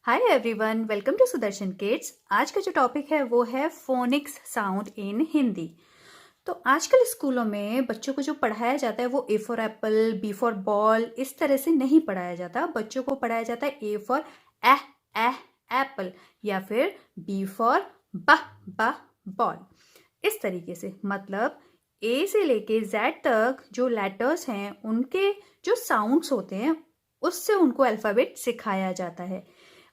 Hi everyone, welcome to Sudarshan kids. आज का जो टॉपिक है वो है फोनिक्स साउंड इन हिंदी। तो आजकल स्कूलों में बच्चों को जो पढ़ाया जाता है वो A for apple, B for ball इस तरह से नहीं पढ़ाया जाता। बच्चों को पढ़ाया जाता है ए फॉर एप्पल या फिर बी फॉर ब बॉल। इस तरीके से मतलब ए से लेके जेड तक जो लेटर्स हैं उनके जो साउंड्स होते हैं उससे उनको अल्फ़ाबेट सिखाया जाता है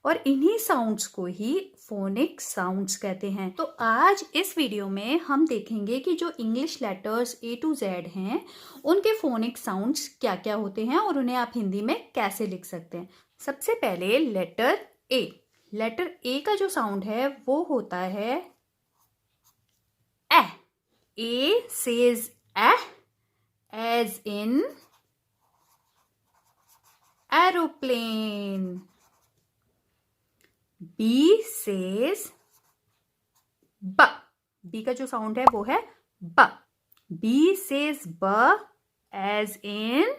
और इन्हीं साउंड्स को ही फोनिक साउंड्स कहते हैं। तो आज इस वीडियो में हम देखेंगे कि जो English letters A to Z हैं उनके फोनिक साउंड्स क्या क्या होते हैं और उन्हें आप हिंदी में कैसे लिख सकते हैं। सबसे पहले लेटर ए। लेटर ए का जो साउंड है वो होता है ए। A says as in aeroplane. B says B. B का जो साउंड है वो है ब। B says B as in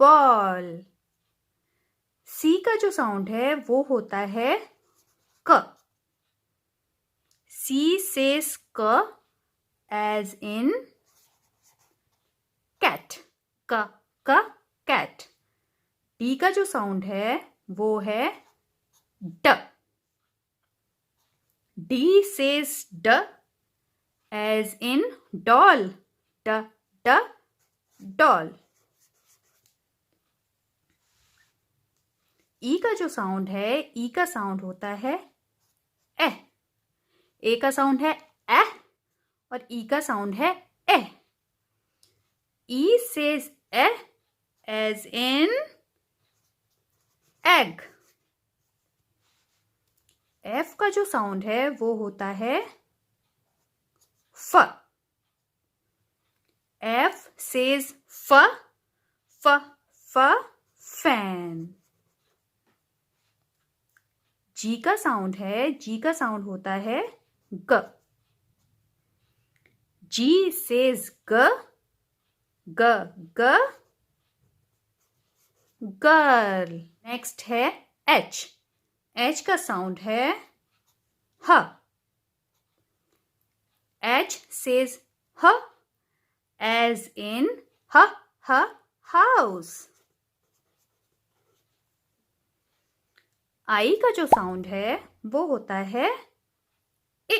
ball. C का जो साउंड है वो होता है क। C says क as in cat. क cat. D का जो साउंड है वो है ड। D says d as in doll. ड doll. E का जो साउंड है E का साउंड होता है ए। ए का साउंड है ए और ई का साउंड है A. E says A as in egg. F का जो साउंड है वो होता है फ। एफ सेज फ फ फ फैन। जी का साउंड है जी का साउंड होता है ग। G says g g g girl. Next है H. H का साउंड है ह। H says ह as in ह house. I का जो साउंड है वो होता है इ।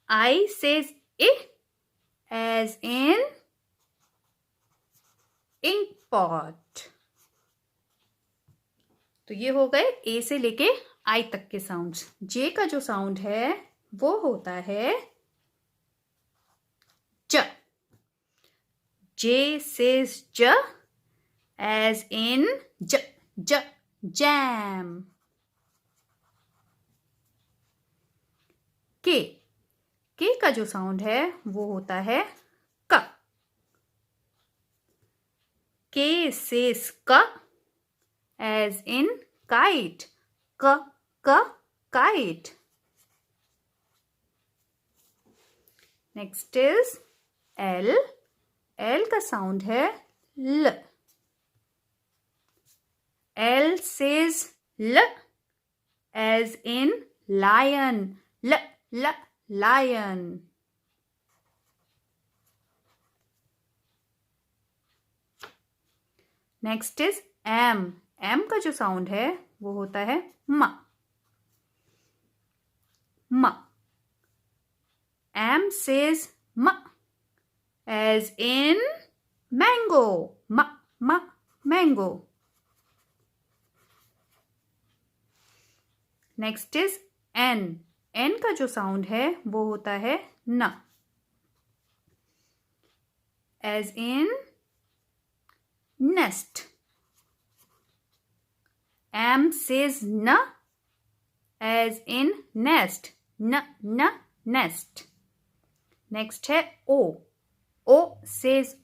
I says I as in ink pot. तो ये हो गए A से लेके I तक के साउंड्स। J का जो साउंड है वो होता है ज। J says j as in jam. K का जो साउंड है वो होता है क। K says क as in kite. क kite. Next is L. L का साउंड है ल। L says l as in lion. ल lion. Next is M. M का जो साउंड है वो होता है म। M says m as in mango. Mango. Next is N. N का जो साउंड है वो होता है न। as in nest. M says n as in nest. Nest. Next है O. O says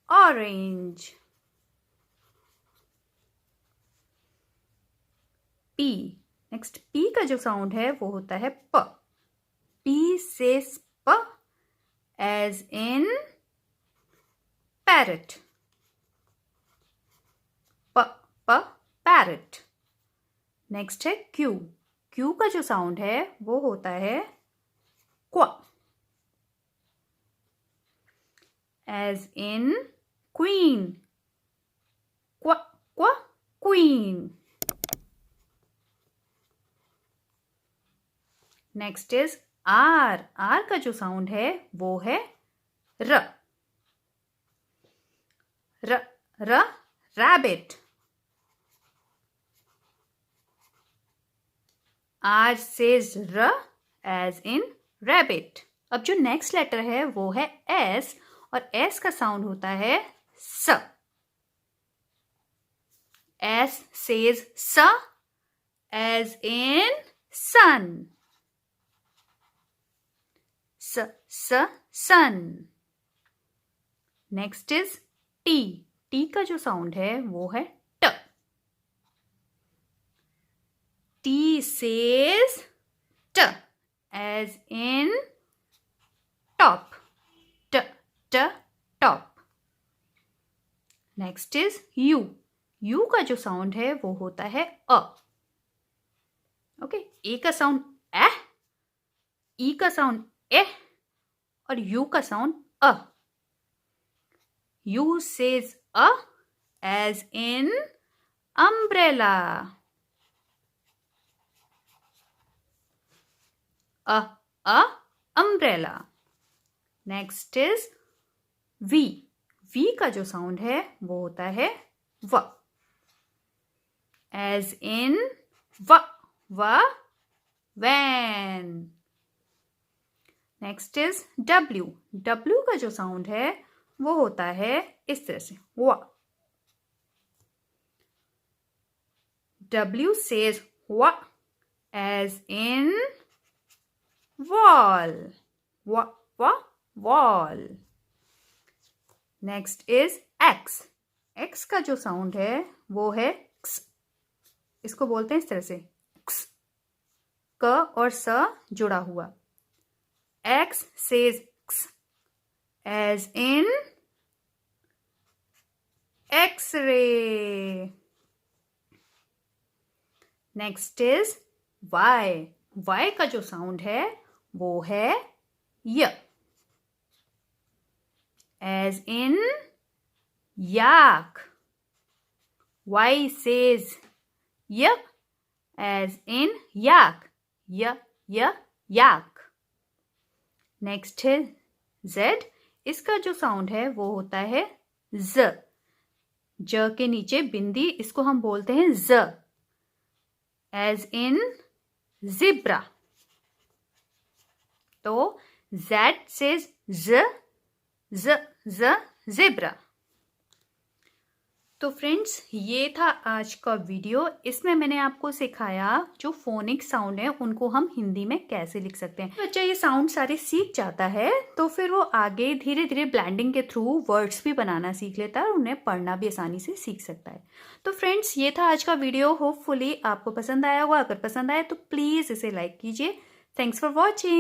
orange. P. Next P का जो साउंड है वो होता है प। P says p as in parrot. P parrot. Next है Q. Q का जो साउंड है वो होता है क्वा. As in queen. क्वा क्वा queen. Next is R. R का जो साउंड है वो है र. र र rabbit. R says raw as in rabbit. अब जो नेक्स्ट लेटर है वो है S और S का साउंड होता है स. S says स as in sun. sun. Next is T. T का जो साउंड है वो है ट. T says t as in top. t top. Next is U. U का जो साउंड है वो होता है अ. ओके. ए का साउंड ए, ई का साउंड ए और यू का sound uh. U says uh as in umbrella. Uh umbrella. Next is V. V का जो साउंड है वो होता है व. एज इन व van. Next is W. W का जो साउंड है वो होता है इस तरह से व. W says व as in wall. wall. Next is X. X का जो साउंड है वो है x. इसको बोलते हैं इस तरह से x. क और स जुड़ा हुआ. X says x as in X-ray. Next is Y. Y का जो साउंड है वो है य. as in yak. Y says y as in yak. yak. Next है Z. इसका जो साउंड है वो होता है ज. ज के नीचे बिंदी, इसको हम बोलते हैं ज. As in zebra. तो Z says z जिब्रा. तो फ्रेंड्स, ये था आज का वीडियो. इसमें मैंने आपको सिखाया जो फोनिक साउंड है उनको हम हिंदी में कैसे लिख सकते हैं. बच्चा ये साउंड सारे सीख जाता है तो फिर वो आगे धीरे धीरे ब्लेंडिंग के थ्रू वर्ड्स भी बनाना सीख लेता है और उन्हें पढ़ना भी आसानी से सीख सकता है. तो फ्रेंड्स, ये था आज का वीडियो. होपफुली आपको पसंद आया होगा. अगर पसंद आया तो प्लीज़ इसे लाइक कीजिए. Thanks for watching.